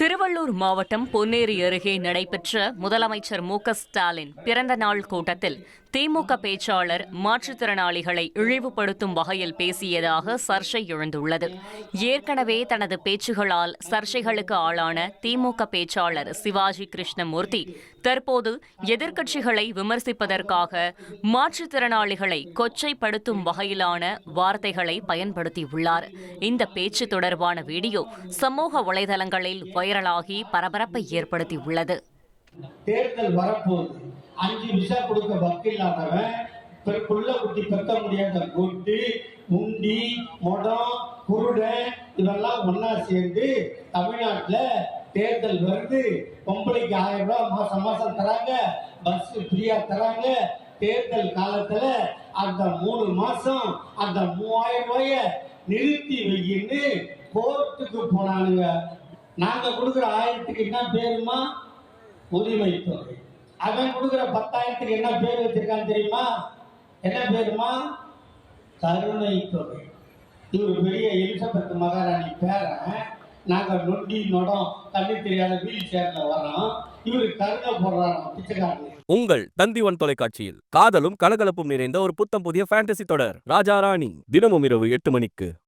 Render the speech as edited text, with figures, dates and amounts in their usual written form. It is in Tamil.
திருவள்ளூர் மாவட்டம் பொன்னேரி அருகே நடைபெற்ற முதலமைச்சர் மு.க.ஸ்டாலின் பிறந்த நாள் கூட்டத்தில் திமுக பேச்சாளர் மாற்றுத்திறனாளிகளை இழிவுபடுத்தும் வகையில் பேசியதாக சர்ச்சை எழுந்துள்ளது. ஏற்கனவே தனது பேச்சுகளால் சர்ச்சைகளுக்கு ஆளான திமுக பேச்சாளர் சிவாஜி கிருஷ்ணமூர்த்தி தற்போது எதிர்க்கட்சிகளை விமர்சிப்பதற்காக மாற்றுத்திறனாளிகளை கொச்சைப்படுத்தும் வகையிலான வார்த்தைகளை பயன்படுத்தியுள்ளார். இந்த பேச்சு தொடர்பான வீடியோ சமூக வலைதளங்களில் வைரலாகி பரபரப்பை ஏற்படுத்தியுள்ளது. தேர்தல் வரப்போகுது. 5 விசா கொடுக்க வக்கில்லாதவன், புள்ள குட்டி பெக்க முடியாத கொட்டு, முண்டி, மொடம், குருடன் இதெல்லாம் ஒன்னா சேர்ந்து தமிழ்நாட்டில் தேர்தல் வருது. பொம்பளைக்கு 1000 ரூபாய் மாசம் மாசம் தராங்க, பஸ் ஃப்ரீயா தராங்க. தேர்தல் காலத்துல அந்த 3 மாசம் அந்த 3000 ரூபாய நிறுத்தி வையின்னு கோர்ட்டுக்கு போனானுங்க. நாங்க கொடுக்குற 1000க்கு என்ன பேருமா? உரிமை தொகை. அவன் கொடுக்குற 10,000க்கு என்ன பேர் வச்சிருக்கான்னு தெரியுமா? என்ன பேருமா? கருணை தொகை. இவர் பெரிய எலிசபெத் மகாராணி பேரன். நாங்க நொண்டி நொடம் தண்ணி தெரியாத வீல் சேர்ல வரோம். இவரு கருணை போடுறாராம் பிச்சைக்காரங்க. உங்கள் தந்திவன் தொலைக்காட்சியில் காதலும் கலகலப்பும் நிறைந்த ஒரு புத்தம் புதிய ஃபேண்டசி தொடர் ராஜா ராணி தினமும் இரவு 8 மணிக்கு.